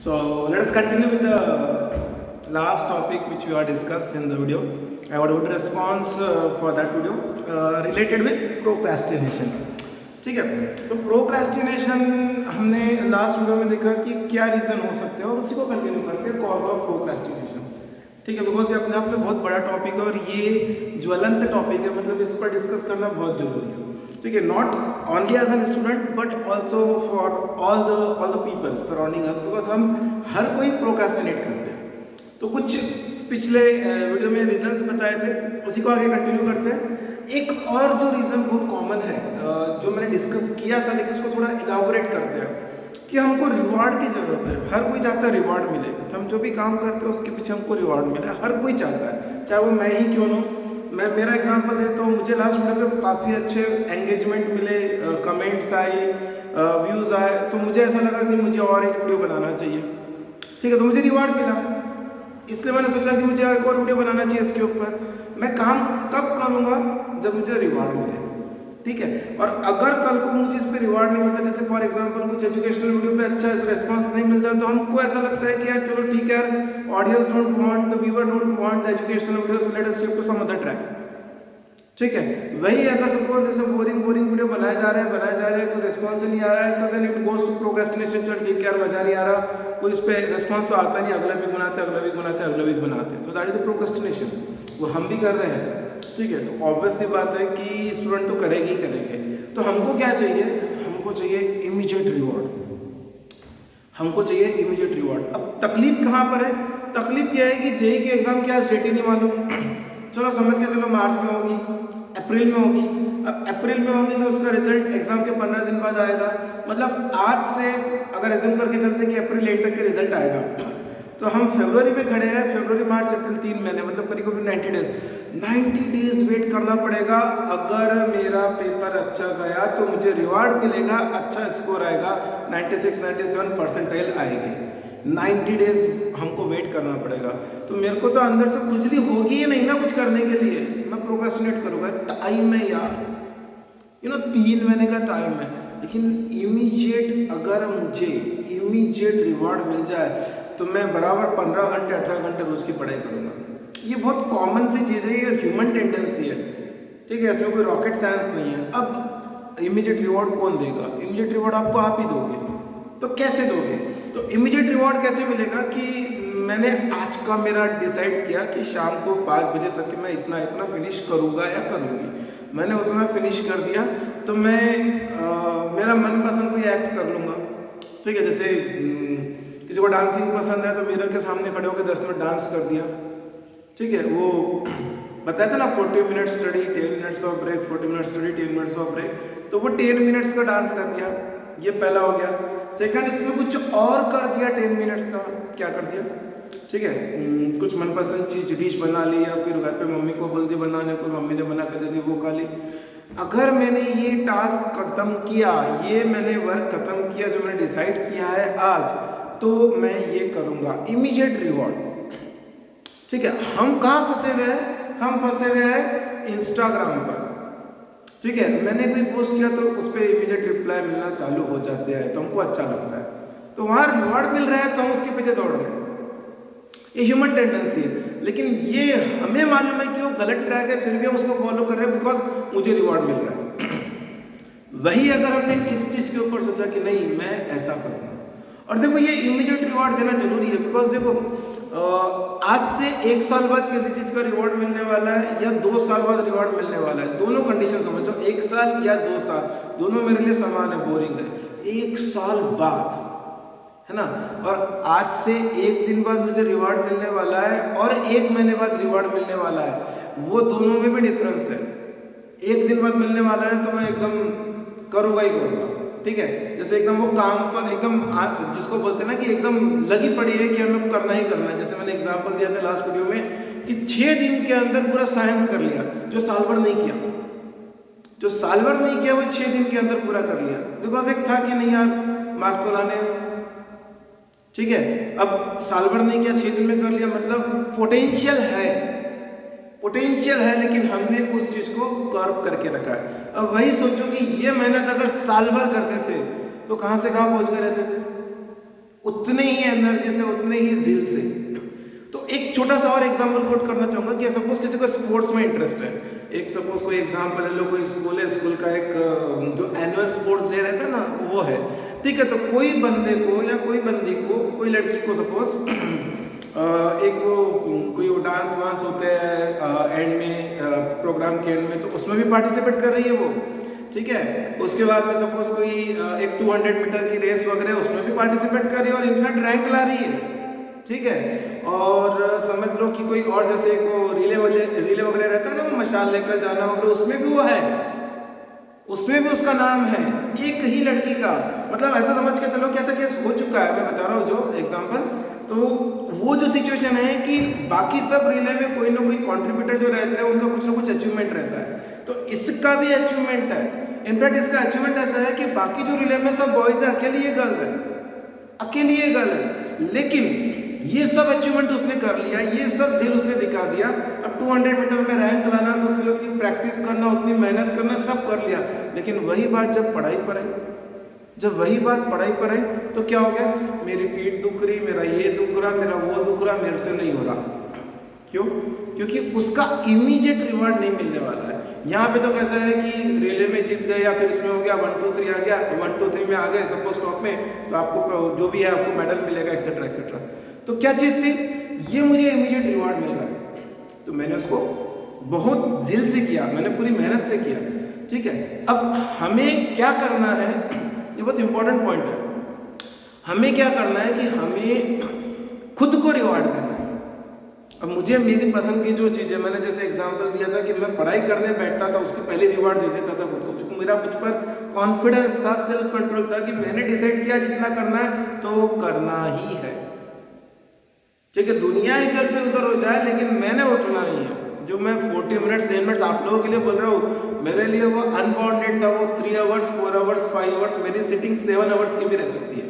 So let us continue with the last topic which we are discussed in the video. I want to response for that video related with procrastination. ठीक है, तो procrastination हमने last video में देखा कि क्या reason हो सकते हैं और उसी को कंटिन्यू करते हैं, कॉज ऑफ प्रोक्रेस्टिनेशन. ठीक है, बिकॉज ये अपने आप में बहुत बड़ा टॉपिक है और ये ज्वलंत टॉपिक है, मतलब इस पर डिस्कस करना बहुत जरूरी है. ठीक है, not only as an student but also for all the people surrounding us, because हम हर कोई प्रोक्रेस्टिनेट करते हैं. तो कुछ पिछले वीडियो में रीजंस बताए थे, उसी को आगे कंटिन्यू करते हैं. एक और जो रीज़न बहुत कॉमन है जो मैंने डिस्कस किया था, लेकिन उसको थोड़ा इलाबोरेट करते हैं कि हमको रिवार्ड की ज़रूरत है. हर कोई चाहता है रिवार्ड मिले, हम जो भी काम करते हैं उसके पीछे हमको रिवार्ड मिले, हर कोई चाहता है, चाहे वो मैं ही क्यों ना. मैं मेरा एग्जांपल दे तो मुझे लास्ट वीडियो पे काफ़ी अच्छे एंगेजमेंट मिले, कमेंट्स आए, व्यूज़ आए, तो मुझे ऐसा लगा कि मुझे और एक वीडियो बनाना चाहिए. ठीक है, तो मुझे रिवार्ड मिला, इसलिए मैंने सोचा कि मुझे एक और वीडियो बनाना चाहिए इसके ऊपर. मैं काम कब करूँगा? जब मुझे रिवार्ड मिले. ठीक है, और अगर कल को मुझे इस पर रिवार्ड नहीं मिलता, जैसे फॉर एग्जांपल कुछ एजुकेशनल वीडियो पे अच्छा रेस्पॉन्स नहीं मिलता, तो हमको ऐसा लगता है कि यार चलो ठीक है, audience don't want, the viewer don't want the educational video, so let us shift to some other track. ठीक है, वही अगर सपोज जैसे बोरिंग वीडियो बनाए जा रहे हैं, कोई रिस्पॉन्स नहीं आ रहा है, तो then it goes to procrastination. चल ठीक है यार, मजा नहीं आ रहा, कोई इस पर रिस्पॉन्स तो आता नहीं, अगला वीक बनाते. तो दैट इज अ प्रोक्रेस्टिनेशन, वो हम भी कर रहे हैं. ठीक है, तो ऑब्वियस सी बात है कि स्टूडेंट तो करेंगे. तो हमको क्या चाहिए? हमको चाहिए इमीडिएट रिवॉर्ड. अब तकलीफ कहाँ पर है? तकलीफ यह है कि जेई की एग्जाम क्या डेट ही नहीं मालूम. चलो समझ के चलो मार्च में होगी, अप्रैल में होगी. अब अप्रैल में होगी तो उसका रिजल्ट एग्जाम के 15 दिन बाद आएगा. मतलब आज से अगर एज्यूम करके चलते कि अप्रैल 8 तक के रिजल्ट आएगा, तो हम फरवरी में खड़े हैं. फरवरी मार्च अप्रैल 3 महीने, मतलब करीब करीब 90 डेज वेट करना पड़ेगा. अगर मेरा पेपर अच्छा गया तो मुझे रिवार्ड मिलेगा, अच्छा स्कोर आएगा, 96-97 परसेंटाइल आएगी. 90 डेज हमको वेट करना पड़ेगा. तो मेरे को तो अंदर से खुजली होगी ही नहीं ना कुछ करने के लिए, मैं प्रोक्रेस्टिनेट करूँगा. टाइम है यार, 3 महीने का टाइम है, लेकिन अगर मुझे इमीडिएट रिवॉर्ड मिल जाए तो मैं बराबर 15 घंटे 18 घंटे रोज की पढ़ाई करूँगा. ये बहुत कॉमन सी चीज़ है, ये ह्यूमन टेंडेंसी है. ठीक है, इसमें कोई रॉकेट साइंस नहीं है. अब इमीडिएट रिवॉर्ड कौन देगा? इमीडिएट रिवॉर्ड आपको आप ही दोगे. तो कैसे दोगे? तो इमीडिएट रिवॉर्ड कैसे मिलेगा कि मैंने आज का मेरा डिसाइड किया कि शाम को 5 बजे तक कि मैं इतना फिनिश करूँगा या करूँगी. मैंने उतना फिनिश कर दिया तो मैं मेरा मनपसंद कोई एक्ट कर लूँगा. ठीक है, जैसे किसी को डांसिंग पसंद है तो मिरर के सामने खड़े होकर 10 मिनट डांस कर दिया. ठीक है, वो बताया था ना 40 minute study 10 minutes of break, 40 minute study 10 minutes of break. तो वो 10 मिनट्स का डांस कर दिया, ये पहला हो गया. सेकंड, इसमें कुछ और कर दिया 10 मिनट्स का. क्या कर दिया? ठीक है, कुछ मनपसंद चीज डिश बना ली, या फिर घर पे मम्मी को बोल दी बनाने को, मम्मी ने बना कर दे दी, वो खा ली. अगर मैंने ये टास्क खत्म किया, ये मैंने वर्क खत्म किया जो मैंने डिसाइड किया है आज, तो मैं ये करूँगा. Immediate reward. ठीक है, हम कहाँ फंसे हुए हैं? हम फंसे हुए हैं इंस्टाग्राम पर. ठीक है, मैंने कोई पोस्ट किया तो उस पर इमीडिएट रिप्लाई मिलना चालू हो जाते हैं, तो हमको अच्छा लगता है, तो वहाँ रिवॉर्ड मिल रहा है तो हम उसके पीछे दौड़ रहे हैं. ये ह्यूमन टेंडेंसी है, लेकिन ये हमें मालूम है कि वो गलत ट्रैक है, फिर भी हम उसको फॉलो कर रहे हैं बिकॉज मुझे रिवॉर्ड मिल रहा है. वही अगर हमने इस चीज़ के ऊपर सोचा कि नहीं मैं ऐसा करूँगा, और देखो ये इमीडिएट रिवॉर्ड देना जरूरी है, बिकॉज देखो आज से 1 साल बाद किसी चीज़ का रिवॉर्ड मिलने वाला है या 2 साल बाद रिवॉर्ड मिलने वाला है. दोनों कंडीशन समझ लो, 1 साल या 2 साल, दोनों मेरे लिए समान है, बोरिंग है. 1 साल बाद है ना, और आज से 1 दिन बाद मुझे रिवॉर्ड मिलने वाला है और 1 महीने बाद रिवॉर्ड मिलने वाला है, वो दोनों में भी डिफरेंस है. 1 दिन बाद मिलने वाला है तो मैं एकदम करूँगा ही करूँगा. ठीक है, जैसे एकदम वो काम पर एकदम जिसको बोलते हैं ना कि एकदम लगी पड़ी है कि हमें करना ही करना है. जैसे मैंने एग्जांपल दिया था लास्ट वीडियो में कि 6 दिन के अंदर पूरा साइंस कर लिया, जो साल भर नहीं किया, वो 6 दिन के अंदर पूरा कर लिया, बिकॉज एक था कि नहीं यार मार्क्स तो लाने. ठीक है, अब साल भर नहीं किया, 6 दिन में कर लिया, मतलब पोटेंशियल है, लेकिन हमने उस चीज को कर्व करके रखा है. अब वही सोचो कि ये मेहनत अगर साल भर करते थे तो कहां से कहां पहुंच गए रहते थे. उतने ही एनर्जी से, उतने ही जिल से। तो एक छोटा सा और एग्जांपल कोट करना चाहूंगा कि सपोज किसी को स्पोर्ट्स में इंटरेस्ट है, एक सपोज कोई एग्जांपल ले लो, कोई स्कूल है, स्कूल का एक जो एनुअल स्पोर्ट्स डे रहता है ना, वो है, ठीक है। तो कोई बंदे को या कोई बंदी को, कोई लड़की को सपोज एक वो कोई वो डांस वांस होते हैं एंड में, प्रोग्राम के एंड में, तो उसमें भी पार्टिसिपेट कर रही है वो, ठीक है। उसके बाद में सपोज कोई एक 200 मीटर की रेस वगैरह, उसमें भी पार्टिसिपेट कर रही है और इनफैक्ट रैंक ला रही है, ठीक है। और समझ लो कि कोई और जैसे को रिले वगैरह रहता है ना, वो मशाल लेकर जाना वगैरह, उसमें भी वो है, उसमें भी उसका नाम है, एक ही लड़की का। मतलब ऐसा समझ के चलो कि ऐसा केस हो चुका है, मैं बता रहा हूँ जो एग्जांपल। तो वो जो सिचुएशन है कि बाकी सब रिले में कोई ना कोई कंट्रीब्यूटर जो रहते हैं, उनका कुछ ना कुछ अचीवमेंट रहता है, तो इसका भी अचीवमेंट है। इनफैक्ट इसका अचीवमेंट ऐसा है कि बाकी जो रिले में सब बॉयज है, अकेली ये गर्ल्स है, अकेली ये गर्ल है, लेकिन ये सब अचीवमेंट उसने कर लिया, ये सब झेल उसने दिखा दिया। अब 200 मीटर में रैंक लाना, तो उसके लिए उतनी प्रैक्टिस करना, उतनी मेहनत करना, सब कर लिया। लेकिन वही बात जब पढ़ाई पर आई, जब वही बात पढ़ाई पर आई, तो क्या हो गया, मेरी पीठ दुख रही, मेरा ये दुख रहा, मेरा वो दुख रहा, मेरे से नहीं हो रहा। क्यों? क्योंकि उसका इमीडिएट रिवॉर्ड नहीं मिलने वाला है। यहाँ पे तो कैसा है कि रिले में जीत गए या फिर इसमें हो गया 1 2 3 आ गया, 1 2 3 में आ गए सपोज टॉप में, तो आपको जो भी है आपको मेडल मिलेगा, एक्सेट्रा एक्सेट्रा। तो क्या चीज़ थी, ये मुझे इमीडिएट रिवॉर्ड मिल रहा है, तो मैंने उसको बहुत दिल से किया, मैंने पूरी मेहनत से किया, ठीक है। अब हमें क्या करना है, ये बहुत इंपॉर्टेंट पॉइंट है। हमें क्या करना है कि हमें खुद को रिवॉर्ड करना है। अब मुझे मेरी पसंद की जो चीज़ें, मैंने जैसे एग्जांपल दिया था कि मैं पढ़ाई करने बैठता था, उसके पहले रिवॉर्ड दे देता था खुद को, क्योंकि मेरा मुझ पर कॉन्फिडेंस था, सेल्फ कंट्रोल था कि मैंने डिसाइड किया जितना करना है तो करना ही है, ठीक है। दुनिया इधर से उधर हो जाए, लेकिन मैंने उठना नहीं है। जो मैं 40 मिनट्स 10 मिनट्स आप लोगों के लिए बोल रहा हूँ, मेरे लिए वो अनबाउंडेड था, वो 3 आवर्स 4 आवर्स 5 आवर्स, मेरी सिटिंग 7 आवर्स की भी रह सकती है,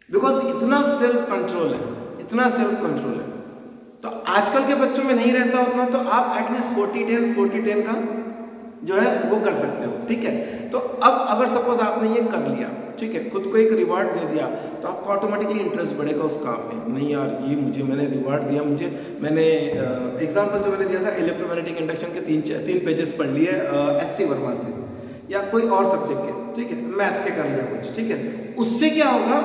बिकॉज इतना सेल्फ कंट्रोल है, इतना सेल्फ कंट्रोल है। तो आजकल के बच्चों में नहीं रहता उतना, तो आप एटलीस्ट 40-10 का जो है वो कर सकते हो, ठीक है। तो अब अगर सपोज आपने ये कर लिया, ठीक है, खुद को एक रिवार्ड दे दिया, तो आपको ऑटोमेटिकली इंटरेस्ट बढ़ेगा उस काम में। नहीं यार, ये मुझे मैंने रिवार्ड दिया, मैंने एग्जांपल जो मैंने दिया था इलेक्ट्रोमैग्नेटिक इंडक्शन के 3 पेजेस पढ़ लिए एच.सी. वर्मा से, या कोई और सब्जेक्ट के, ठीक है, मैथ्स के कर लिया कुछ, ठीक है। उससे क्या होगा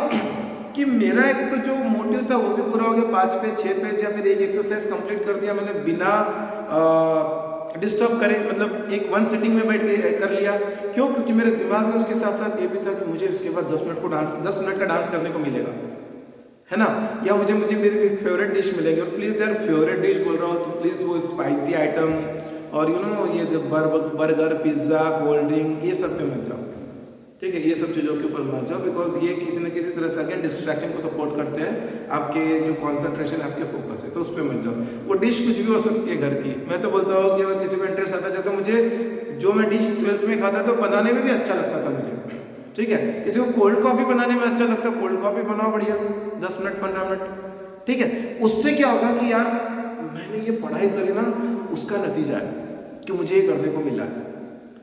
कि मेरा एक तो जो मोटिव था वो भी पूरा हो गया, 5 पेज 6 पेज या फिर एक एक्सरसाइज कंप्लीट कर दिया मैंने बिना डिस्टर्ब करे, मतलब एक 1 सिटिंग में बैठ के कर लिया। क्यों? क्योंकि मेरे दिमाग में उसके साथ साथ ये भी था कि मुझे इसके बाद 10 मिनट का डांस करने को मिलेगा, है ना, या मुझे मेरी फेवरेट डिश मिलेगी। और प्लीज़ यार, फेवरेट डिश बोल रहा हूँ तो प्लीज़ वो स्पाइसी आइटम और ये बर्गर पिज्ज़ा कोल्ड ड्रिंक ये सब पे मत जाओ, ठीक है, ये सब चीज़ों के ऊपर मत जाओ, बिकॉज ये किसी न किसी तरह से अगेन डिस्ट्रैक्शन को सपोर्ट करते हैं, आपके जो कॉन्सेंट्रेशन है, आपके फोकस है, तो उस पर मत जाओ। वो डिश कुछ भी हो सकती है घर की। मैं तो बोलता हूँ कि अगर किसी को इंटरेस्ट आता है, जैसे मुझे जो मैं डिश 12th में खाता तो बनाने में भी अच्छा लगता था मुझे, ठीक है। किसी को कोल्ड कॉफ़ी बनाने में अच्छा लगता है, कोल्ड कॉफ़ी बनाओ बढ़िया, 10 मिनट 15 मिनट, ठीक है। उससे क्या होगा कि यार मैंने ये पढ़ाई करी ना, उसका नतीजा है कि मुझे ये करने को मिला,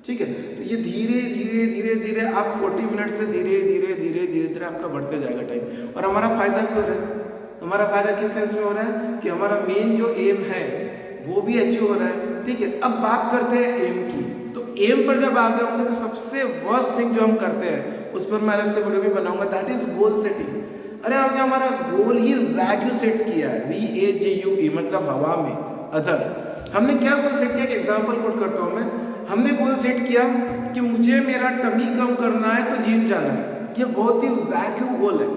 ठीक है। तो ये धीरे धीरे धीरे धीरे आप 40 मिनट से धीरे धीरे धीरे धीरे धीरे आपका बढ़ते जाएगा टाइम, और हमारा फायदा भी हो रहा है। हमारा फायदा किस सेंस में हो रहा है कि हमारा मेन जो एम है वो भी अचीव हो रहा है, ठीक है। अब बात करते हैं एम की। तो एम पर जब आ गए होंगे तो सबसे वर्स्ट थिंग जो हम करते हैं उस पर मैं अलग से वीडियो भी बनाऊंगा, दैट इज गोल सेटिंग। अरे हमने हमारा गोल ही वैग्यू सेट किया है, VAGUE, मतलब हवा में, अदर। हमने क्या गोल सेट किया, एग्जाम्पल कोट करता हूँ मैं। हमने गोल सेट किया कि मुझे मेरा टमी कम करना है तो जिम जाना है। ये बहुत ही वैक्यू गोल है,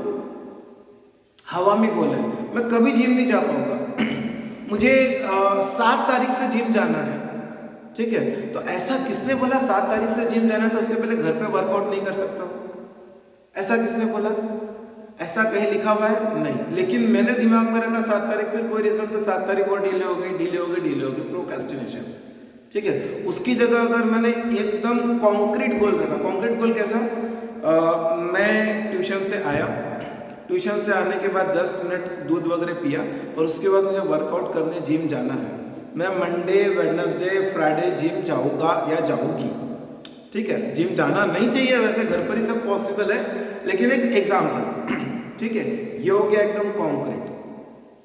हवा में गोल है, मैं कभी जिम नहीं जा पाऊंगा। मुझे 7 तारीख से जिम जाना है, ठीक है। तो ऐसा किसने बोला 7 तारीख से जिम जाना है तो उसके पहले घर पे वर्कआउट नहीं कर सकता? ऐसा किसने बोला? ऐसा कहीं लिखा हुआ है? नहीं। लेकिन मैंने दिमाग में रखा 7 तारीख पे, कोई रीजन से 7 तारीख और डिले हो गई, प्रोक्रेस्टिनेशन, ठीक है। उसकी जगह अगर मैंने एकदम कॉन्क्रीट गोल रखा, कॉन्क्रीट गोल कैसा, मैं ट्यूशन से आया, ट्यूशन से आने के बाद 10 मिनट दूध वगैरह पिया और उसके बाद मुझे वर्कआउट करने जिम जाना है। मैं मंडे वेडनेसडे फ्राइडे जिम जाऊँगा या जाऊँगी, ठीक है। जिम जाना नहीं चाहिए वैसे, घर पर ही सब पॉसिबल है, लेकिन एक एग्जाम्पल, ठीक है, ये हो गया एकदम कॉन्क्रीट।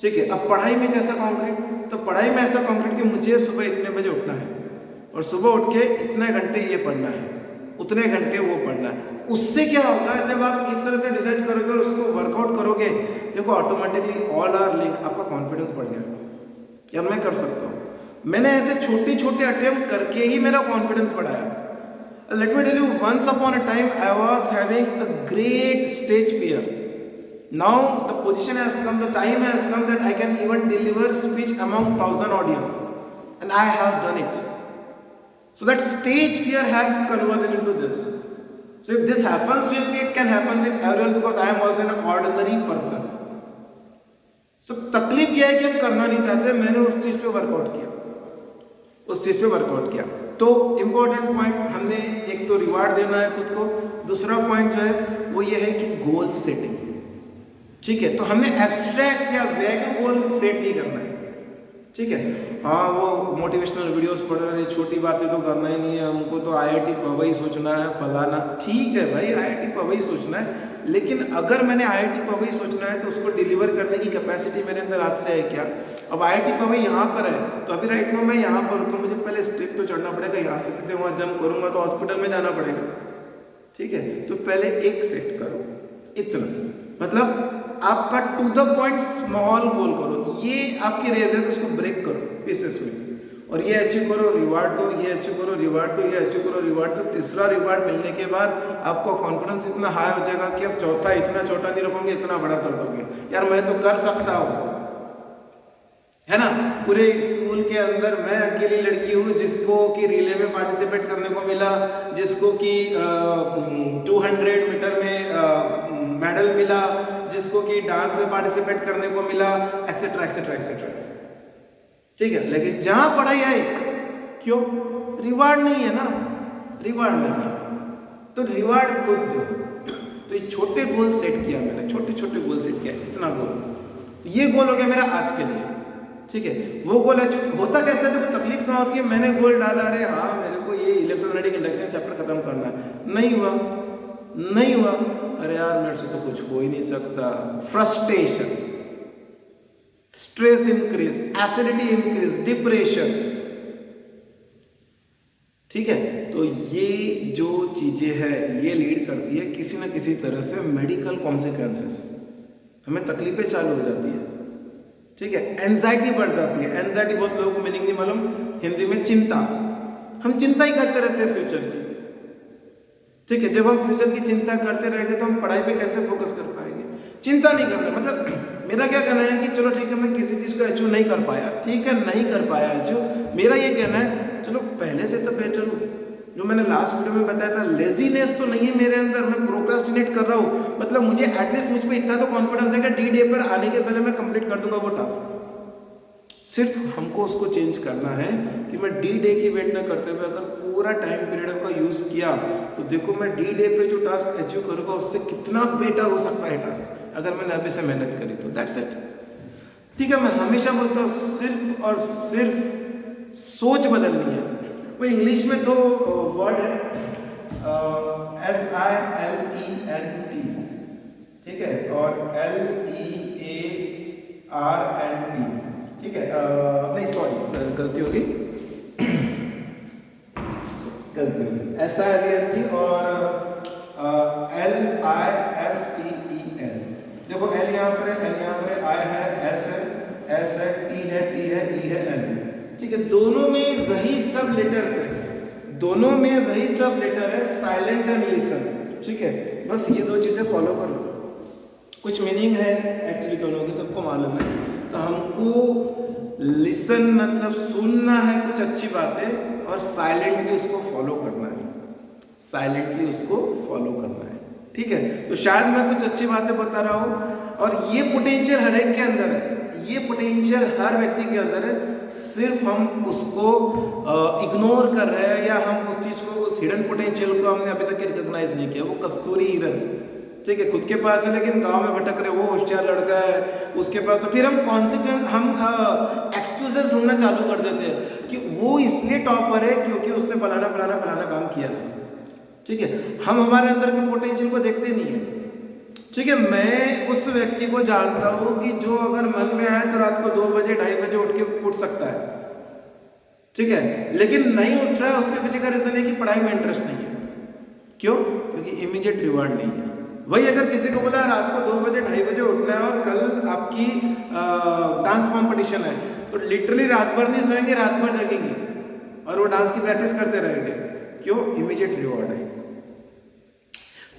ठीक है, अब पढ़ाई में कैसा कॉन्क्रीट? तो पढ़ाई में ऐसा कॉन्क्रीट कि मुझे सुबह इतने बजे उठना है और सुबह उठ के इतने घंटे ये पढ़ना है, उतने घंटे वो पढ़ना है। उससे क्या होगा, जब आप इस तरह से डिसाइड करोगे और उसको वर्कआउट करोगे, देखो ऑटोमेटिकली ऑल आर लिंक, आपका कॉन्फिडेंस बढ़ गया, या मैं कर सकता हूँ। मैंने ऐसे छोटे छोटे अटेम्प्ट करके ही मेरा कॉन्फिडेंस बढ़ाया। Let me tell you, once upon a time I was having a great stage fear. Now the position has come, the time has come that I can even deliver speech among 1,000 audience, and I have done it. So that stage fear has converted into this. So if this happens with me, it can happen with everyone because I am also an ordinary person. So तकलीफ यह है कि हम करना नहीं चाहते, मैंने उस चीज़ पे वर्कआउट किया, उस चीज़ पे वर्कआउट किया। तो इम्पोर्टेंट पॉइंट, हमने एक तो रिवार्ड देना है खुद को, दूसरा पॉइंट जो है वो ये है कि गोल सेटिंग। ठीक है, तो हमने एब्स्ट्रैक्ट या वैग्यू गोल सेट नहीं करना है। ठीक है, हाँ वो मोटिवेशनल वीडियोस पढ़ रहे, छोटी बातें तो करना ही नहीं है हमको, तो IIT पवई सोचना है फलाना। ठीक है भाई, IIT पवई सोचना है, लेकिन अगर मैंने IIT पवई सोचना है तो उसको डिलीवर करने की कैपेसिटी मेरे अंदर आज से है क्या? अब IIT पवई यहाँ पर है, तो अभी राइट नाउ मैं यहाँ पर हूँ, तो मुझे पहले स्टेप तो चढ़ना पड़ेगा, यहाँ से सीधे वहाँ जंप करूँगा तो हॉस्पिटल में जाना पड़ेगा। ठीक है, तो पहले एक सेट करो, इतना मतलब आपका to the point small goal करो। ये आपकी रेस है तो उसको ब्रेक करो पीसेस में, और ये अचीव करो, रिवार्ड दो, ये अचीव करो, रिवार्ड दो, ये अचीव करो, रिवार्ड दो। तीसरा रिवार्ड मिलने के बाद आपका कॉन्फिडेंस इतना हाई हो जाएगा कि अब चौथा इतना छोटा नहीं रखोगे, इतना बड़ा कर दोगे, यार मैं तो कर सकता हूँ, है ना। पूरे स्कूल के अंदर मैं अकेली लड़की हूँ जिसको कि रिले में पार्टिसिपेट करने को मिला, जिसको कि 200 मीटर में मेडल मिला, जिसको कि डांस में पार्टिसिपेट करने को मिला, एक्सेट्रा एक्सेट्रा एक्सेट्रा। ठीक है, लेकिन जहां पढ़ाई आई, क्यों? रिवार्ड नहीं है ना, रिवार्ड नहीं है, तो रिवार्ड खुद दो। तो ये छोटे गोल सेट किया मैंने, छोटे छोटे गोल सेट किया, इतना गोल, तो ये गोल हो गया मेरा आज के लिए। ठीक है, वो गोल होता कैसे है, तो तकलीफ कहाँ होती है, मैंने गोल डाला, अरे हाँ मेरे को ये इलेक्ट्रोमैग्नेटिक इंडक्शन चैप्टर खत्म करना है, नहीं हुआ, नहीं हुआ, अरे यार मेरे से तो कुछ हो ही नहीं सकता, frustration, stress increase, acidity increase, depression. ठीक है, तो ये जो चीजें हैं ये लीड करती है किसी ना किसी तरह से मेडिकल कॉन्सिक्वेंसेस, हमें तकलीफें चालू हो जाती है। ठीक है, एंजाइटी बढ़ जाती है। एंजाइटी बहुत लोगों को मीनिंग नहीं मालूम, हिंदी में चिंता, हम चिंता ही करते रहते हैं फ्यूचर की। ठीक है, जब हम फ्यूचर की चिंता करते रहेंगे तो हम पढ़ाई पे कैसे फोकस कर पाएंगे? चिंता नहीं करना, मतलब मेरा क्या कहना है कि चलो ठीक है मैं किसी चीज़ को अचीव नहीं कर पाया, ठीक है नहीं कर पाया अचीव, मेरा ये कहना है चलो पहले से तो बेटर हूँ। जो मैंने लास्ट वीडियो में बताया था, लेजीनेस तो नहीं है मेरे अंदर, मैं प्रोक्रेस्टिनेट कर रहा हूँ, मतलब मुझे एटलीस्ट मुझ पर इतना तो कॉन्फिडेंस है कि D-Day पर आने के पहले मैं कंप्लीट कर दूंगा वो टास्क। सिर्फ हमको उसको चेंज करना है कि मैं D-Day की वेट न करते हुए अगर पूरा टाइम पीरियड का यूज़ किया तो देखो मैं D-Day पे जो टास्क अचीव करूँगा उससे कितना बेटर हो सकता है टास्क, अगर मैंने अभी से मेहनत करी तो। That's it. ठीक है, मैं हमेशा बोलता हूँ सिर्फ और सिर्फ सोच बदलनी है। वो इंग्लिश में दो वर्ड है, SILENT, ठीक है, और LEARNT। ठीक है, नहीं सॉरी गलती होगी, गलती होगी, SILENT और LISTEN। देखो L यहाँ पर है, L यहाँ पर है, I है, S है, T है, T है, E है, N। ठीक है, दोनों में वही सब लेटर्स है, दोनों में वही सब लेटर है, साइलेंट एंड लिसन। ठीक है, बस ये दो चीजें फॉलो कर लो, कुछ मीनिंग है एक्चुअली दोनों के, सबको मालूम है। तो हमको लिसन मतलब सुनना है कुछ अच्छी बातें, और साइलेंटली उसको फॉलो करना है, साइलेंटली उसको फॉलो करना है। ठीक है, तो शायद मैं कुछ अच्छी बातें बता रहा हूँ, और ये पोटेंशियल हर एक के अंदर है, ये पोटेंशियल हर व्यक्ति के अंदर है, सिर्फ हम उसको इग्नोर कर रहे हैं, या हम उस चीज़ को, उस हिडन पोटेंशियल को हमने अभी तक रिकॉग्नाइज नहीं किया। वो कस्तूरी हिरन, ठीक है, खुद के पास है लेकिन गांव में भटक रहे, वो होशियार लड़का है उसके पास, तो फिर हम कॉन्सिक्वेंस, हम एक्सक्यूजेस ढूंढना चालू कर देते हैं कि वो इसलिए टॉपर है क्योंकि उसने फलाना फलाना फलाना काम किया है। ठीक है, हम हमारे अंदर के पोटेंशियल को देखते नहीं है। ठीक है, मैं उस व्यक्ति को जानता हूं कि जो अगर मन में आए तो रात को 2 बजे 2:30 बजे उठ सकता है, ठीक है, लेकिन नहीं उठ रहा है, उसके पीछे का रीजन है कि पढ़ाई में इंटरेस्ट नहीं है। क्यों? क्योंकि इमीडिएट रिवार्ड नहीं है। वही अगर किसी को बोला रात को 2 बजे 2:30 बजे उठना है और कल आपकी डांस कॉम्पिटिशन है, तो लिटरली रात भर नहीं सोएंगे, रात भर जगेंगे और वो डांस की प्रैक्टिस करते रहेंगे। क्यों? इमीडिएट रिवॉर्ड है।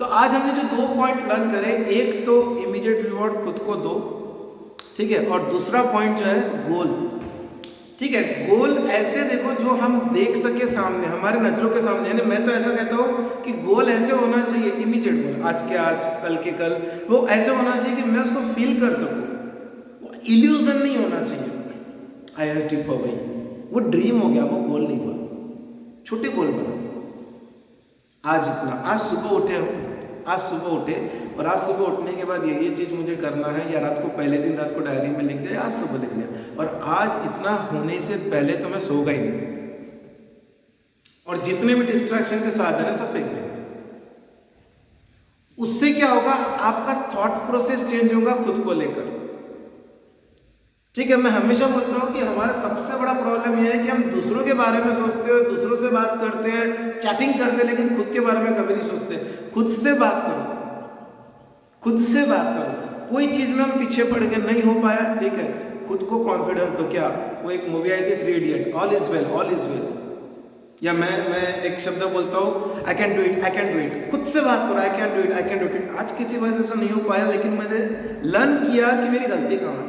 तो आज हमने जो 2 पॉइंट लर्न करे, एक तो इमीडिएट रिवॉर्ड खुद को दो, ठीक है, और दूसरा पॉइंट जो है गोल, ठीक है, गोल ऐसे देखो जो हम देख सके सामने, हमारे नजरों के सामने। यानी मैं तो ऐसा कहता हूँ कि गोल ऐसे होना चाहिए, इमीडिएट गोल, आज के आज, कल के कल, वो ऐसे होना चाहिए कि मैं उसको फील कर सकूँ, वो इल्यूजन नहीं होना चाहिए। IIT पवई वो ड्रीम हो गया, वो गोल नहीं हुआ, छोटे गोल बना। आज इतना, आज सुबह उठे हम, आज सुबह उठे और आज सुबह उठने के बाद ये चीज़ मुझे करना है, या रात को पहले दिन रात को डायरी में लिख दिया, आज सुबह लिख लिया, और आज इतना होने से पहले तो मैं सोगा ही नहीं, और जितने भी डिस्ट्रैक्शन के साधन है सब फेंक देंगे। उससे क्या होगा? आपका थॉट प्रोसेस चेंज होगा खुद को लेकर, ठीक है। मैं हमेशा बोलता हूँ कि हमारा सबसे बड़ा प्रॉब्लम यह है कि हम दूसरों के बारे में सोचते हैं, दूसरों से बात करते हैं, चैटिंग करते हैं, लेकिन खुद के बारे में कभी नहीं सोचते। खुद से बात करो, खुद से बात करो। कोई चीज़ में हम पीछे पड़ गए, नहीं हो पाया, ठीक है, खुद को कॉन्फिडेंस दो। क्या वो एक मूवी आई थी 3 idiot, all is well, all is well. या मैं एक शब्द बोलता हूँ, I can do it, I can do it. खुद से बात करो, I can do it, I can do it. आज किसी वजह से नहीं हो पाया, लेकिन मैंने लर्न किया कि मेरी गलती कहाँ है,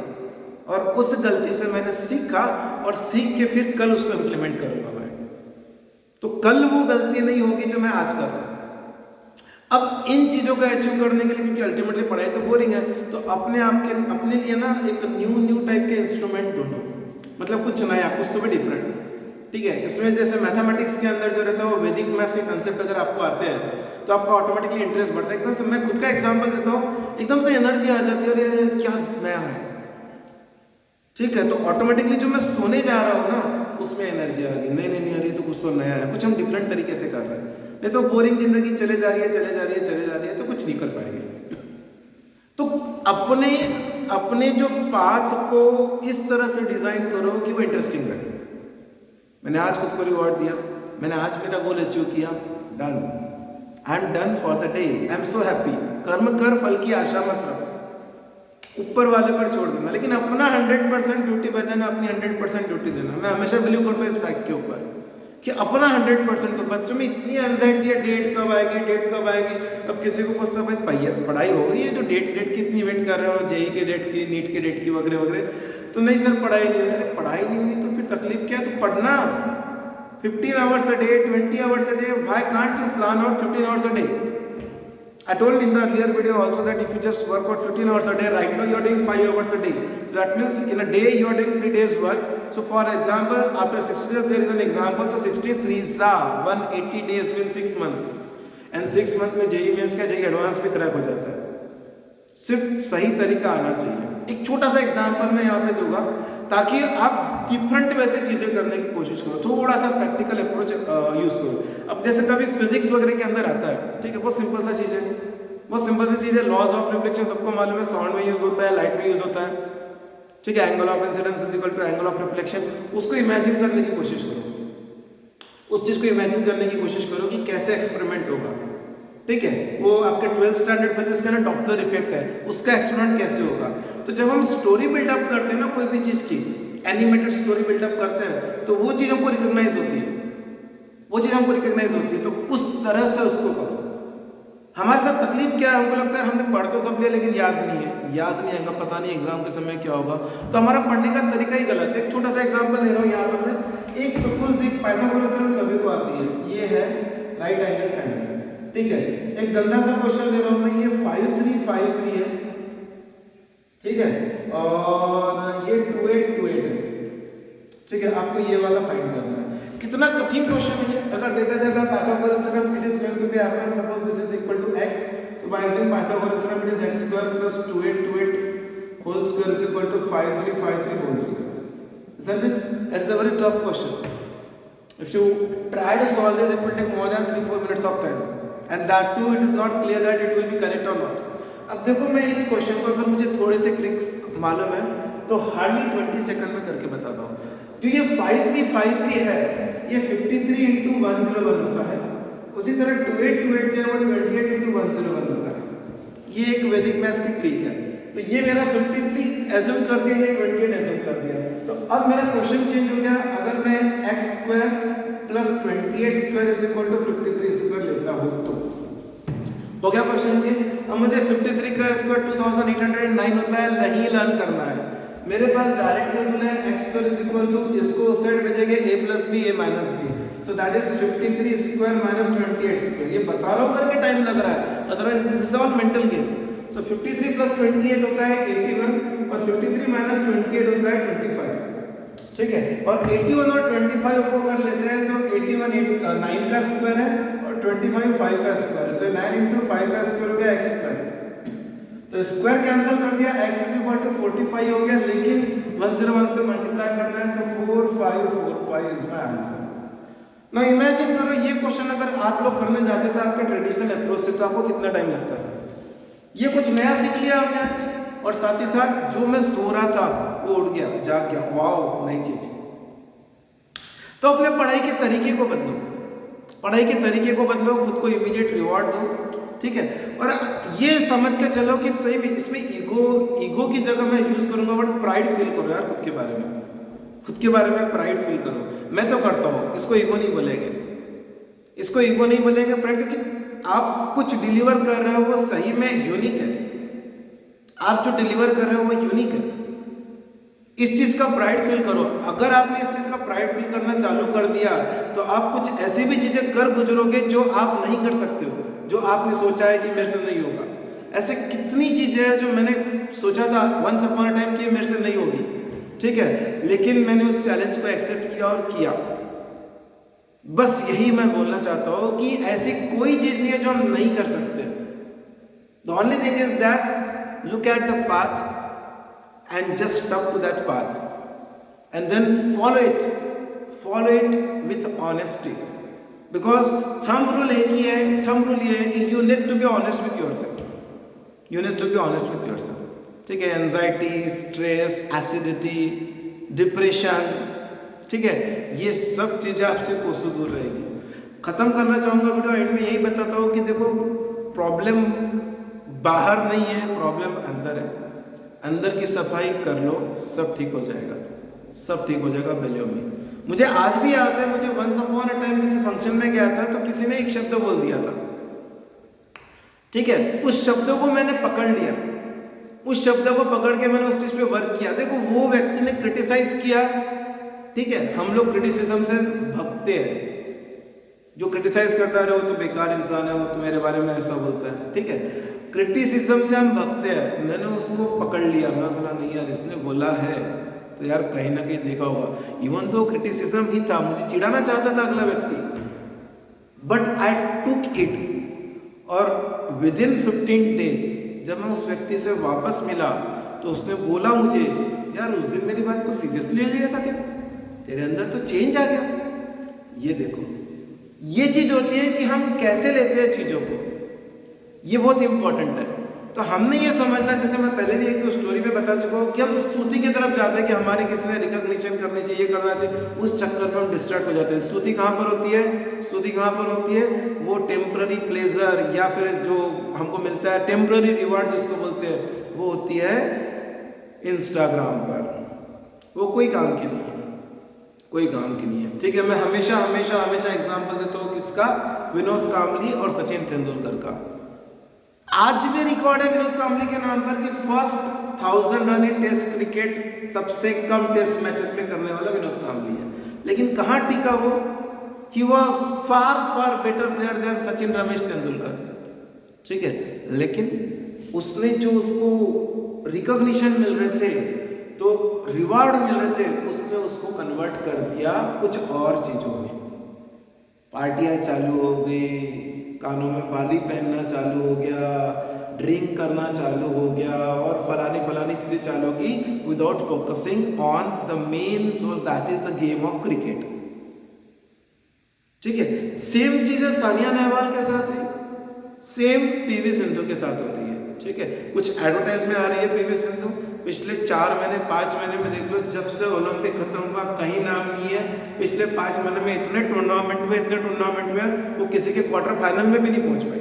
और उस गलती से मैंने सीखा, और सीख के फिर कल उसको इम्प्लीमेंट करूंगा मैं, तो कल वो गलती नहीं होगी जो मैं आज कर रहा हूं। अब इन चीज़ों को अचीव करने के लिए, क्योंकि अल्टीमेटली पढ़ाई तो बोरिंग है, तो अपने लिए ना एक न्यू टाइप के इंस्ट्रूमेंट ढूंढो, मतलब कुछ नया, कुछ तो भी डिफरेंट, ठीक है। इसमें जैसे मैथमेटिक्स के अंदर जो रहता है वो वैदिक मैथ्स के कंसेप्ट अगर आपको आते हैं तो आपका ऑटोमेटिकली इंटरेस्ट बढ़ता है। एकदम से मैं खुद का एग्जांपल देता हूँ, एकदम से एनर्जी आ जाती है, और ये क्या नया है, ठीक है। तो ऑटोमेटिकली जो मैं सोने जा रहा हूँ ना, उसमें एनर्जी आ गई, नहीं अरे तो कुछ तो नया है, कुछ हम डिफरेंट तरीके से कर रहे हैं। नहीं तो बोरिंग जिंदगी चले जा रही है तो कुछ नहीं कर पाएंगे। तो अपने जो पाथ को इस तरह से डिजाइन करो कि वो इंटरेस्टिंग रहे। मैंने आज खुद को रिवॉर्ड दिया, मैंने आज मेरा गोल अचीव किया, done, I am done for the day, I am so happy. कर्म कर, फल की आशा मत रख, ऊपर वाले पर छोड़ देना, लेकिन अपना 100% ड्यूटी बजाना, अपनी 100% ड्यूटी देना। मैं हमेशा बिलीव करता हूँ इस फैक्ट के ऊपर कि अपना 100%। तो बच्चों में इतनी एंजाइटी है, डेट कब आएगी। अब किसी को पूछता भाई भैया पढ़ाई हो गई है, जो डेट की इतनी वेट कर रहे हो, जेई के डेट की, नीट के डेट की, वगैरह, तो नहीं सर पढ़ाई नहीं हुई। अरे पढ़ाई नहीं हुई तो फिर तकलीफ क्या है? तो पढ़ना 15 hours a day, 20 hours a day. Why can't you plan out 15 hours a day? I told in the earlier video also that if you just work out 15 hours a day, right now you are doing 5 hours a day. So that means in a day you are doing 3 days work. So for example, after 60 days there is an example. So 63 are 180 days means 6 months. And 6 months में JEE mains का JEE advance भी crack हो जाता है। सिर्फ सही तरीका आना चाहिए। एक छोटा सा एग्जाम्पल मैं यहाँ पे दूंगा ताकि आप डिफरेंट वैसे चीज़ें करने की कोशिश करो, थोड़ा सा प्रैक्टिकल अप्रोच यूज़ करो। अब जैसे कभी फिजिक्स वगैरह के अंदर आता है, ठीक है, बहुत सिंपल सा चीज़ है, बहुत सिंपल सी चीज़ है। लॉज ऑफ रिफ्लेक्शन सबको मालूम है, साउंड में यूज़ होता है, लाइट में यूज़ होता है, ठीक है। Angle of incidence is equal to angle of reflection. उसको इमेजिन करने की कोशिश करो, उस चीज़ को इमेजिन करने की कोशिश करो कि कैसे एक्सपेरिमेंट होगा, ठीक है। वो आपके 12th स्टैंडर्ड फिजिक्स का ना डॉपलर इफेक्ट है, उसका एक्सपेरिमेंट कैसे होगा। तो जब हम स्टोरी बिल्डअप करते हैं ना कोई भी चीज़ की, एनिमेटेड स्टोरी बिल्डअप करते हैं, तो वो चीज़ हमको रिकॉग्नाइज होती है, तो उस तरह से उसको करो। हमारे साथ तकलीफ क्या है, हमको लगता है हमने पढ़ तो सब लिया लेकिन याद नहीं आएगा, पता नहीं एग्जाम के समय क्या होगा, तो हमारा पढ़ने का तरीका ही गलत है। एक छोटा सा एग्जाम्पल ले रहा हूँ यहाँ पर मैं। एक सपोज एक पाइथागोरस थ्योरम सभी को आती है, ये है राइट एंगल ट्रायंगल, ठीक है। एक गंदा सा क्वेश्चन ले रहा हूँ मैं, ये 5 3 5 3 है, ठीक है, और ये 2 8 2 8 है, ठीक है। आपको ये वाला फाइंड करना है। कितना कठिन क्वेश्चन है। अगर देखा जाएगा Pythagoras theorem, it is going to be happen, suppose this is equal to x, so by using Pythagoras theorem it is x square plus 2 8 2 8 whole square is equal to 5 3 5 3 whole square. Isn't it? It's a very tough question. If you try to solve this, it will take more than 3-4 minutes of time, and that too it is not clear that it will be correct or not. अब देखो मैं इस question को अगर मुझे थोड़े से tricks मालूम है तो हार्डली 20 सेकंड में करके बताता हूँ। जो ये 5353 है ये 53 इंटू 101 होता है, उसी तरह 2828 जो है वो 28 इंटू 101 होता है। ये एक वैदिक मैथ्स की ट्रिक है। तो ये मेरा 53 एज्यूम कर दिया, ये 28 एज्यूम कर दिया। तो अब मेरा क्वेश्चन चेंज हो गया, अगर मैं x square plus 28 square is equal to 53 square लेता हूँ तो हो गया क्वेश्चन चेंज। अब मुझे 53 का स्क्वायर 2809 होता है नहीं लर्न करना है, मेरे पास डायरेक्ट रूल है x square is equal to इसको उस साइड भेजेंगे a plus b a minus b, so that is 53 square minus 28 square. ये बता रहा हूँ करके टाइम लग रहा है, otherwise this is all mental game. So 53 plus 28 होता है 81 और 53 माइनस 28 होता है 25, ठीक है। और 81 और 25 को कर लेते हैं तो 81 9 का स्क्वायर है और 25 5 का स्क्वायर है, तो 9 इंटू 5 का स्क्वायर हो गया x स्क्वायर। तो स्क्वायर कैंसिल कर दिया, x इज इक्वल टू 45 हो गया, लेकिन 101 से मल्टीप्लाई करना है तो 4545 is my answer. Now imagine करो ये क्वेश्चन अगर आप लोग करने जाते थे आपके ट्रेडिशनल अप्रोच से तो आपको कितना टाइम लगता है। ये कुछ नया सीख लिया आपने आज, और साथ ही साथ जो मैं सो रहा था वो उठ गया, जाग गया, वाओ नई चीज। तो अपने पढ़ाई के तरीके को बदलो, पढ़ाई के तरीके को बदलो, खुद को इमीडिएट रिवॉर्ड दो, ठीक है। और ये समझ के चलो कि सही भी इसमें ईगो की जगह मैं यूज करूंगा बट प्राइड फील करो यार खुद के बारे में, खुद के बारे में प्राइड फील करो। मैं तो करता हूँ, इसको ईगो नहीं बोलेंगे, इसको ईगो नहीं बोलेंगे प्राइड, क्योंकि आप कुछ डिलीवर कर रहे हो वो सही में यूनिक है, आप जो डिलीवर कर रहे हो वो यूनिक है, इस चीज का प्राइड फील करो। अगर आपने इस चीज का प्राइड फील करना चालू कर दिया तो आप कुछ ऐसी भी चीजें कर गुजरोगे जो आप नहीं कर सकते हो, जो आपने सोचा है कि मेरे से नहीं होगा। ऐसे कितनी चीजें हैं जो मैंने सोचा था वंस अपॉन अ टाइम कि मेरे से नहीं होगी, ठीक है, लेकिन मैंने उस चैलेंज को एक्सेप्ट किया और किया। बस यही मैं बोलना चाहता हूं कि ऐसी कोई चीज नहीं है जो हम नहीं कर सकते। The only thing is that look at the path and just stuck to that path and then follow it with honesty, because thumb rule एक ही है, thumb rule ये है कि you need to be honest with yourself, you need to be honest with yourself, ठीक है। Anxiety, stress, acidity, depression, ठीक है, ये सब चीजें आपसे कोसों दूर रहेगी। खत्म करना चाहूंगा वीडियो एंड में यही बताता हूँ कि देखो प्रॉब्लम बाहर नहीं है, प्रॉब्लम अंदर है। अंदर की सफाई कर लो, सब ठीक हो जाएगा, सब ठीक हो जाएगा। बिलीव मी, मुझे आज भी याद है, मुझे वंस अपॉन अ टाइम किसी फंक्शन में गया था तो किसी ने एक शब्द बोल दिया था, ठीक है, उस शब्द को मैंने पकड़ लिया, उस शब्द को पकड़ के मैंने उस चीज पे वर्क किया। देखो वो व्यक्ति ने क्रिटिसाइज किया, ठीक है, हम लोग क्रिटिसिज्म से भगते हैं, जो क्रिटिसाइज करता है वो तो बेकार इंसान है, वो तो मेरे बारे में ऐसा बोलता है, ठीक है, क्रिटिसिज्म से हम भगते हैं। मैंने उसको पकड़ लिया, मैं बोला नहीं यार इसने बोला है तो यार कहीं ना कहीं देखा होगा। इवन तो क्रिटिसिज्म ही था, मुझे चिढ़ाना चाहता था अगला व्यक्ति, बट आई टुक इट, और विद इन 15 डेज जब मैं उस व्यक्ति से वापस मिला तो उसने बोला मुझे यार उस दिन मेरी बात को सीरियसली ले लिया था क्या, तेरे अंदर तो चेंज आ गया। ये देखो ये चीज होती है कि हम कैसे लेते हैं चीजों को, ये बहुत इंपॉर्टेंट है। तो हमने ये समझना, जैसे मैं पहले भी एक तो स्टोरी में बता चुका हूँ कि हम स्तुति की तरफ जाते हैं कि हमारे किसी ने रिकॉग्निशन करनी चाहिए, करना चाहिए, उस चक्कर में हम डिस्ट्रैक्ट हो जाते हैं। स्तुति कहाँ पर होती है, स्तुति कहाँ पर होती है, वो टेम्पररी प्लेजर या फिर जो हमको मिलता है टेम्पररी रिवार्ड जिसको बोलते हैं, वो होती है इंस्टाग्राम पर, वो कोई काम की नहीं है, कोई काम की नहीं है, ठीक है। मैं हमेशा हमेशा हमेशा एग्जाम्पल देता हूँ किसका, विनोद कामली और सचिन तेंदुलकर का। आज भी रिकॉर्ड है विनोद कामली के नाम पर कि first 1000 run in test cricket सबसे कम टेस्ट मैचेस में करने वाला विनोद कामली है। लेकिन कहाँ टिका वो, he was far far better player than Sachin Ramesh Tendulkar, ठीक है। लेकिन उसने जो उसको रिकॉग्निशन मिल रहे थे, तो रिवार्ड मिल रहे थे, उसने उसको कन्वर्ट कर दिया कुछ और चीजों में। पार्टियां चालू हो गई, कानों में बाली पहनना चालू हो गया, ड्रिंक करना चालू हो गया और फलानी चीजें चालू होगी without focusing on the main source that is the game of cricket, ठीक है। सेम चीजें सानिया नेहवाल के साथ है, सेम पीवी सिंधु के साथ हो रही है, ठीक है। कुछ एडवर्टाइज में आ रही है पीवी सिंधु, पिछले 4 महीने 5 महीने में देख लो, जब से ओलंपिक खत्म हुआ कहीं नाम नहीं है। पिछले 5 महीने में इतने टूर्नामेंट में वो किसी के क्वार्टर फाइनल में भी नहीं पहुंच पाई,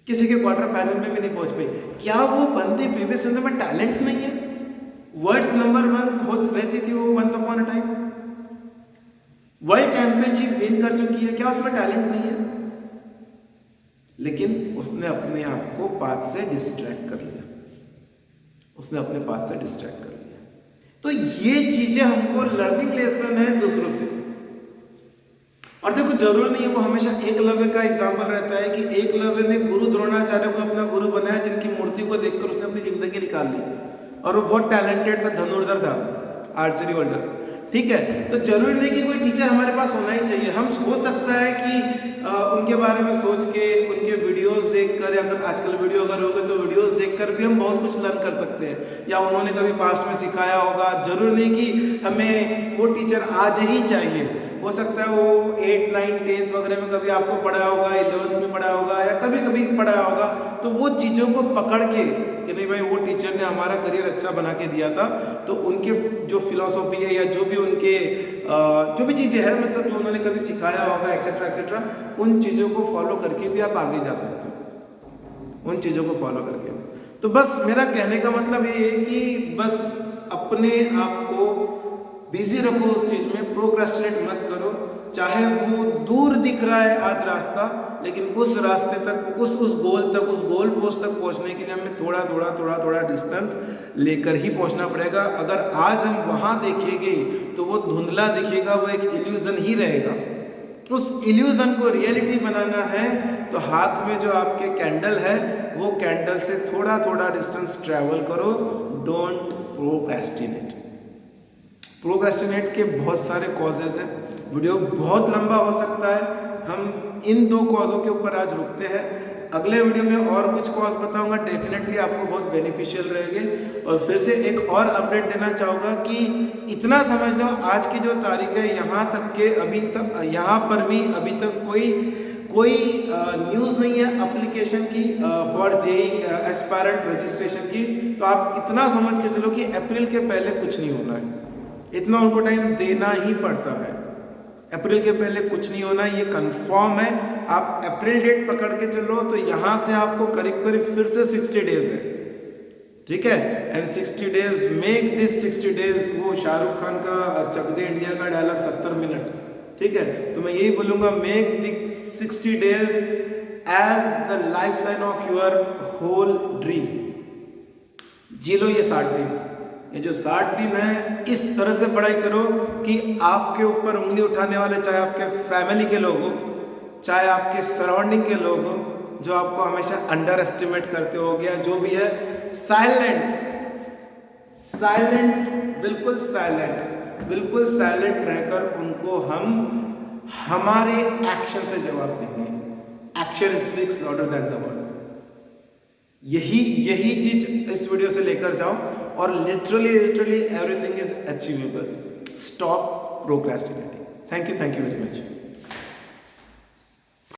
किसी के क्वार्टर फाइनल में भी नहीं पहुंच पाई। क्या वो बंदी पीवी सिंधु में टैलेंट नहीं है? वर्ल्ड नंबर 1 हो रहती थी वो once upon a time, world championship win कर चुकी है, क्या उसमें टैलेंट नहीं है? लेकिन उसने अपने आप को पाथ से डिस्ट्रैक्ट कर लिया, उसने अपने पाथ से डिस्ट्रैक्ट कर लिया। तो ये चीजें हमको लर्निंग लेसन है दूसरों से। और देखो जरूर नहीं है वो हमेशा एकलव्य का एग्जाम्पल रहता है कि एकलव्य ने गुरु द्रोणाचार्य को अपना गुरु बनाया, जिनकी मूर्ति को देखकर उसने अपनी जिंदगी निकाल ली, और वो बहुत टैलेंटेड था, धनुर्धर था, आर्चरी होल्डर, ठीक है। तो जरूरी नहीं कि कोई टीचर हमारे पास होना ही चाहिए। हम हो सकता है कि उनके बारे में सोच के, उनके वीडियोस देखकर, या अगर आजकल वीडियो अगर होगा तो वीडियोस देखकर भी हम बहुत कुछ लर्न कर सकते हैं, या उन्होंने कभी पास्ट में सिखाया होगा। जरूर नहीं कि हमें वो टीचर आज ही चाहिए, हो सकता है वो 8, 9, 10th वगैरह में कभी आपको पढ़ाया होगा, 11th में पढ़ाया होगा, या कभी कभी पढ़ाया होगा। तो वो चीज़ों को पकड़ के कि नहीं भाई वो टीचर ने हमारा करियर अच्छा बना के दिया था, तो उनके जो फिलॉसफी है या जो भी उनके जो भी चीज़ें हैं, मतलब जो उन्होंने कभी सिखाया होगा एक्सेट्रा एक्सेट्रा, उन चीज़ों को फॉलो करके भी आप आगे जा सकते हो, उन चीज़ों को फॉलो करके। तो बस मेरा कहने का मतलब ये है कि बस अपने आप को बिजी रखो उस चीज़ में, प्रोक्रेस्टिनेट मत करो। चाहे वो दूर दिख रहा है आज रास्ता, लेकिन उस रास्ते तक, उस गोल तक, उस गोल पोस्ट तक पहुंचने के लिए हमें थोड़ा डिस्टेंस लेकर ही पहुंचना पड़ेगा। अगर आज हम वहां देखेंगे तो वो धुंधला दिखेगा, वो एक इल्यूजन ही रहेगा। उस इल्यूजन को रियलिटी बनाना है तो हाथ में जो आपके कैंडल है, वो कैंडल से थोड़ा डिस्टेंस ट्रैवल करो। Don't procrastinate. प्रोक्रेस्टिनेट के बहुत सारे कॉजेज हैं, वीडियो बहुत लंबा हो सकता है, हम इन 2 कॉजों के ऊपर आज रुकते हैं। अगले वीडियो में और कुछ कॉज बताऊंगा, डेफिनेटली आपको बहुत बेनिफिशियल रहेंगे। और फिर से एक और अपडेट देना चाहूँगा कि इतना समझ लो, आज की जो तारीख है, यहाँ तक के अभी तक यहाँ पर भी अभी तक कोई न्यूज़ नहीं है एप्लीकेशन की फॉर जेई एस्पायरेंट रजिस्ट्रेशन की। तो आप इतना समझ के चलो कि अप्रैल के पहले कुछ नहीं होना है, इतना उनको टाइम देना ही पड़ता है। अप्रैल के पहले कुछ नहीं होना, ये कंफर्म है। आप अप्रैल डेट पकड़ के चलो तो यहाँ से आपको करीब फिर से 60 डेज है, ठीक है। And 60 days, make this 60 days, वो शाहरुख खान का चक दे इंडिया का डायलॉग 70 मिनट, ठीक है। तो मैं यही बोलूँगा, make this 60 days as the life line of your whole dream. जी लो ये 60 दिन, ये जो 60 दिन है, इस तरह से पढ़ाई करो कि आपके ऊपर उंगली उठाने वाले, चाहे आपके फैमिली के लोग हो, चाहे आपके सराउंडिंग के लोग हो, जो आपको हमेशा अंडर एस्टिमेट करते हो गया, जो भी है, साइलेंट, बिल्कुल साइलेंट रहकर उनको हम हमारे एक्शन से जवाब देंगे। Action speaks louder than the word. यही चीज इस वीडियो से लेकर जाओ, और literally everything is achievable. Stop procrastinating. Thank you very much.